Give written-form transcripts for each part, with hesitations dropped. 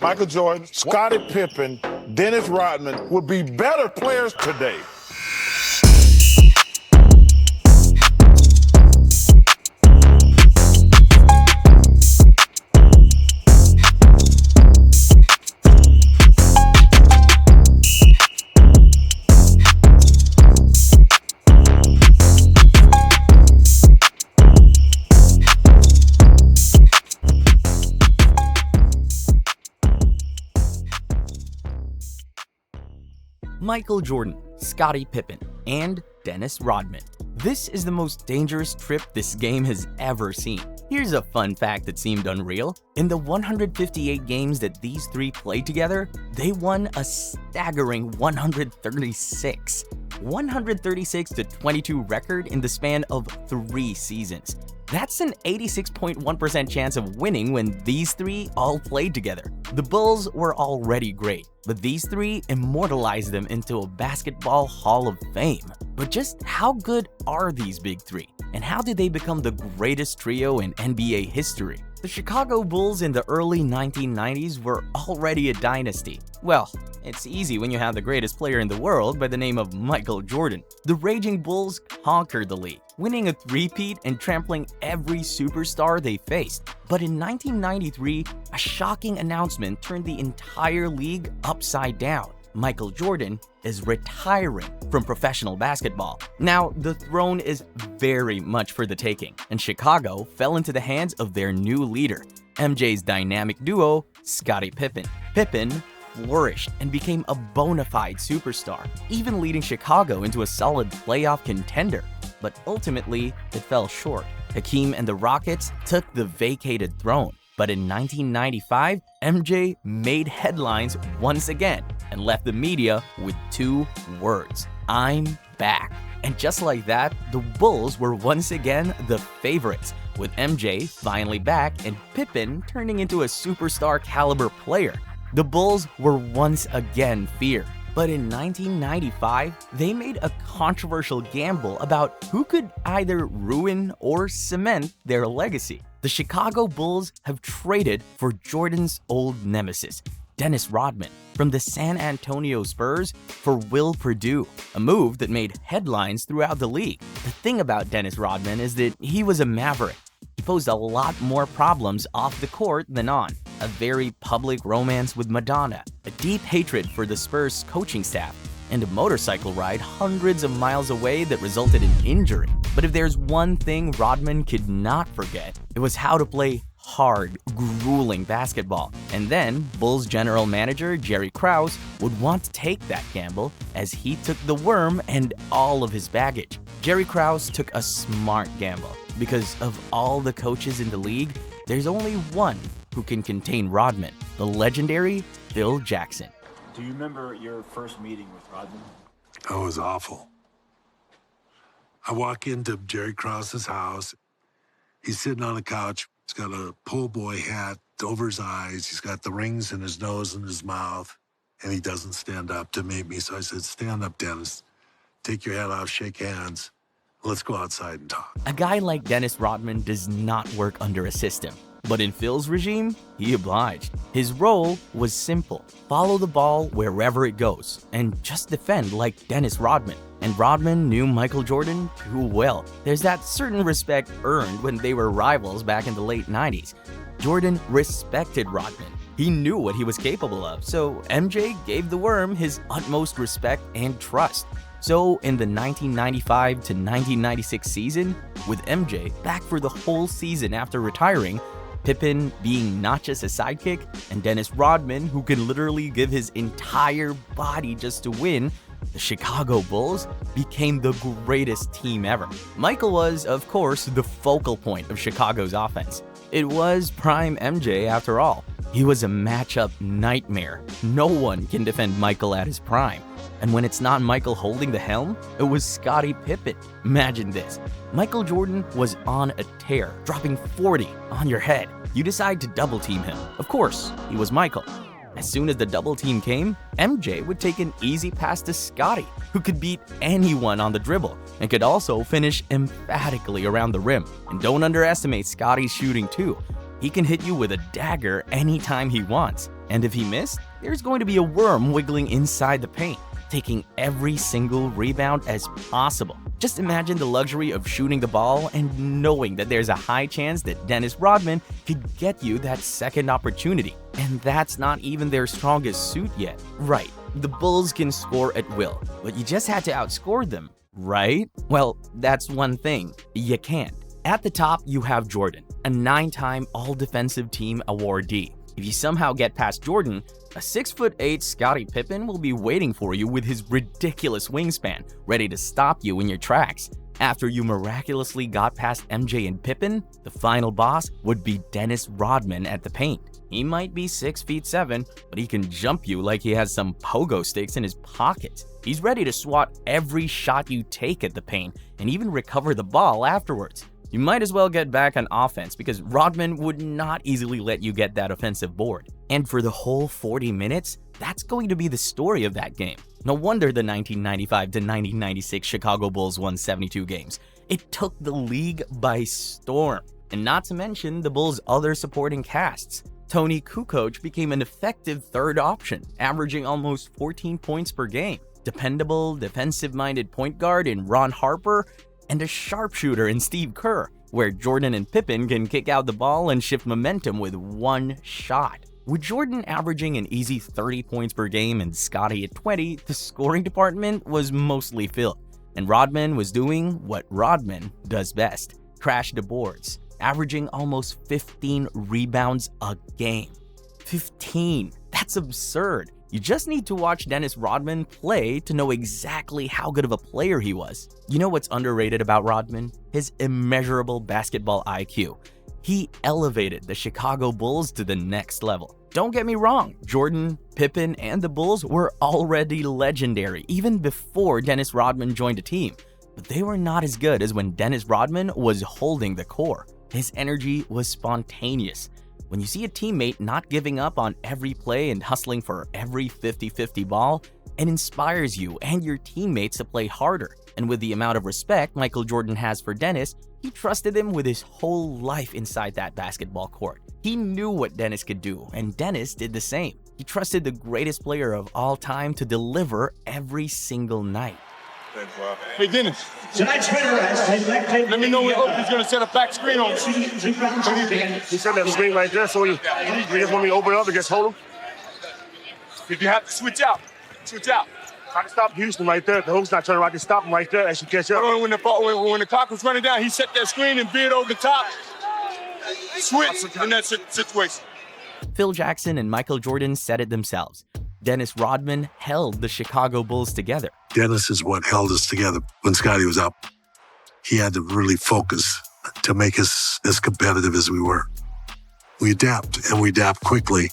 Michael Jordan, Scottie Pippen, Dennis Rodman would be better players today. Michael Jordan, Scottie Pippen, and Dennis Rodman. This is the most dangerous trip this game has ever seen. Here's a fun fact that seemed unreal. In the 158 games that these three played together, they won a staggering 136. 136-22 record in the span of 3 seasons. That's an 86.1% chance of winning when these three all played together. The Bulls were already great, but these three immortalized them into a basketball Hall of Fame. But just how good are these big three? And how did they become the greatest trio in NBA history? The Chicago Bulls in the early 1990s were already a dynasty. Well, it's easy when you have the greatest player in the world by the name of Michael Jordan. The Raging Bulls conquered the league, winning a three-peat and trampling every superstar they faced. But in 1993, a shocking announcement turned the entire league upside down. Michael Jordan is retiring from professional basketball. Now, the throne is very much for the taking, and Chicago fell into the hands of their new leader, MJ's dynamic duo, Scottie Pippen. Pippen flourished and became a bona fide superstar, even leading Chicago into a solid playoff contender. But ultimately, it fell short. Hakeem and the Rockets took the vacated throne. But in 1995, MJ made headlines once again and left the media with 2 words: "I'm back." And just like that, the Bulls were once again the favorites, with MJ finally back and Pippen turning into a superstar caliber player. The Bulls were once again feared. But in 1995, they made a controversial gamble about who could either ruin or cement their legacy. The Chicago Bulls have traded for Jordan's old nemesis, Dennis Rodman, from the San Antonio Spurs for Will Perdue, a move that made headlines throughout the league. The thing about Dennis Rodman is that he was a maverick. He posed a lot more problems off the court than on. A very public romance with Madonna, a deep hatred for the Spurs coaching staff, and a motorcycle ride hundreds of miles away that resulted in injury. But if there's one thing Rodman could not forget, it was how to play hard, grueling basketball. And then Bulls general manager Jerry Krause would want to take that gamble as he took the worm and all of his baggage. Jerry Krause took a smart gamble because of all the coaches in the league, there's only one who can contain Rodman, the legendary Phil Jackson. Do you remember your first meeting with Rodman? That was awful. I walk into Jerry Krause's house. He's sitting on a couch. He's got a po' boy hat over his eyes. He's got the rings in his nose and his mouth, and he doesn't stand up to meet me. So I said, "Stand up, Dennis. Take your hat off, shake hands. Let's go outside and talk." A guy like Dennis Rodman does not work under a system. But in Phil's regime, he obliged. His role was simple: follow the ball wherever it goes, and just defend like Dennis Rodman. And Rodman knew Michael Jordan too well. There's that certain respect earned when they were rivals back in the late 90s. Jordan respected Rodman. He knew what he was capable of, so MJ gave the worm his utmost respect and trust. So in the 1995 to 1996 season, with MJ back for the whole season after retiring, Pippen being not just a sidekick, and Dennis Rodman, who can literally give his entire body just to win, the Chicago Bulls became the greatest team ever. Michael was, of course, the focal point of Chicago's offense. It was prime MJ after all. He was a matchup nightmare. No one can defend Michael at his prime. And when it's not Michael holding the helm, it was Scottie Pippen. Imagine this. Michael Jordan was on a tear, dropping 40 on your head. You decide to double team him. Of course, he was Michael. As soon as the double team came, MJ would take an easy pass to Scottie, who could beat anyone on the dribble and could also finish emphatically around the rim. And don't underestimate Scottie's shooting too. He can hit you with a dagger anytime he wants. And if he missed, there's going to be a worm wiggling inside the paint, taking every single rebound as possible. Just imagine the luxury of shooting the ball and knowing that there's a high chance that Dennis Rodman could get you that second opportunity. And that's not even their strongest suit yet. Right, the Bulls can score at will, but you just had to outscore them, right? Well, that's one thing, you can't. At the top, you have Jordan, a 9-time All-Defensive Team awardee. If you somehow get past Jordan, a 6'8" Scottie Pippen will be waiting for you with his ridiculous wingspan, ready to stop you in your tracks. After you miraculously got past MJ and Pippen, the final boss would be Dennis Rodman at the paint. He might be 6'7", but he can jump you like he has some pogo sticks in his pocket. He's ready to swat every shot you take at the paint and even recover the ball afterwards. You might as well get back on offense because Rodman would not easily let you get that offensive board. And for the whole 40 minutes, that's going to be the story of that game. No wonder the 1995 to 1996 Chicago Bulls won 72 games. It took the league by storm. And not to mention the Bulls' other supporting casts. Tony Kukoc became an effective third option, averaging almost 14 points per game. Dependable, defensive-minded point guard in Ron Harper, and a sharpshooter in Steve Kerr, where Jordan and Pippen can kick out the ball and shift momentum with one shot. With Jordan averaging an easy 30 points per game and Scottie at 20, the scoring department was mostly filled. And Rodman was doing what Rodman does best, crash the boards, averaging almost 15 rebounds a game. 15! That's absurd! You just need to watch Dennis Rodman play to know exactly how good of a player he was. You know what's underrated about Rodman? His immeasurable basketball IQ. He elevated the Chicago Bulls to the next level. Don't get me wrong, Jordan, Pippen, and the Bulls were already legendary even before Dennis Rodman joined the team. But they were not as good as when Dennis Rodman was holding the core. His energy was spontaneous. When you see a teammate not giving up on every play and hustling for every 50-50 ball, it inspires you and your teammates to play harder. And with the amount of respect Michael Jordan has for Dennis, he trusted him with his whole life inside that basketball court. He knew what Dennis could do, and Dennis did the same. He trusted the greatest player of all time to deliver every single night. Hey, Dennis. Tonight's winner, Let me know when Oak is going to set a back screen on. He set that screen right there, so you just want me to open up and just hold him? If you have to switch out, switch out. I can stop Houston right there. The hook's not turning around. I can stop him right there as you catch up. When the clock was running down, he set that screen and veered over the top. Switch in that situation. Phil Jackson and Michael Jordan said it themselves. Dennis Rodman held the Chicago Bulls together. Dennis is what held us together when Scottie was up. He had to really focus to make us as competitive as we were. We adapt, and we adapt quickly,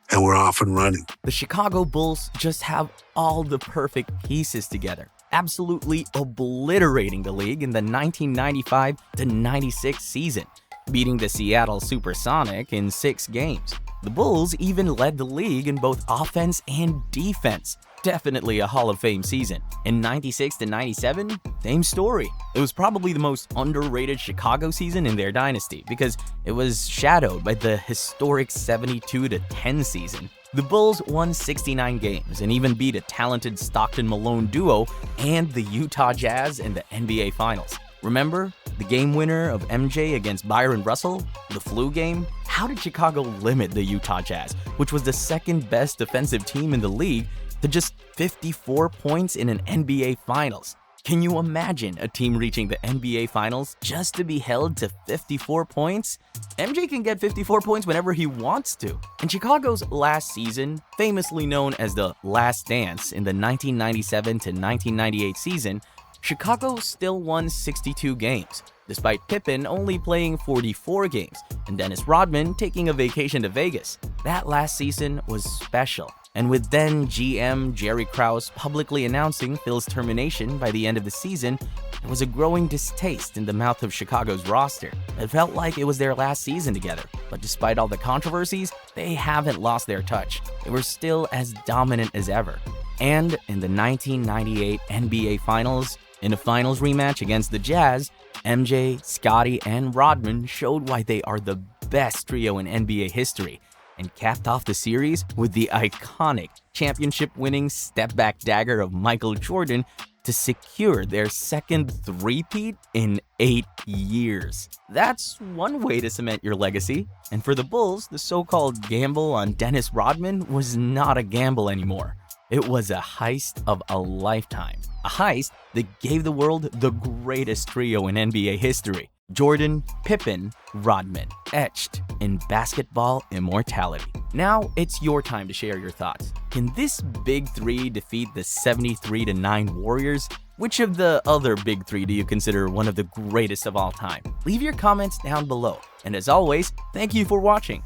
and we're off and running. The Chicago Bulls just have all the perfect pieces together, absolutely obliterating the league in the 1995 to 96 season, beating the Seattle Supersonic in 6 games. The Bulls even led the league in both offense and defense. Definitely a Hall of Fame season. In 96 to 97, same story. It was probably the most underrated Chicago season in their dynasty because it was shadowed by the historic 72 to 10 season. The Bulls won 69 games and even beat a talented Stockton-Malone duo and the Utah Jazz in the NBA Finals. Remember the game winner of MJ against Byron Russell? The flu game? How did Chicago limit the Utah Jazz, which was the second best defensive team in the league, to just 54 points in an NBA Finals? Can you imagine a team reaching the NBA Finals just to be held to 54 points? MJ can get 54 points whenever he wants to. In Chicago's last season, famously known as the Last Dance in the 1997 to 1998 season, Chicago still won 62 games, despite Pippen only playing 44 games and Dennis Rodman taking a vacation to Vegas. That last season was special, and with then GM Jerry Krause publicly announcing Phil's termination by the end of the season, there was a growing distaste in the mouth of Chicago's roster. It felt like it was their last season together, but despite all the controversies, they haven't lost their touch. They were still as dominant as ever. And in the 1998 NBA Finals, in a finals rematch against the Jazz, MJ, Scottie, and Rodman showed why they are the best trio in NBA history. and capped off the series with the iconic championship-winning step-back dagger of Michael Jordan to secure their second three-peat in 8 years. That's one way to cement your legacy. And for the Bulls, the so-called gamble on Dennis Rodman was not a gamble anymore. It was a heist of a lifetime. A heist that gave the world the greatest trio in NBA history. Jordan, Pippen, Rodman, etched in basketball immortality. Now it's your time to share your thoughts. Can this big three defeat the 73-9 Warriors? Which of the other big three do you consider one of the greatest of all time? Leave your comments down below. And as always, thank you for watching.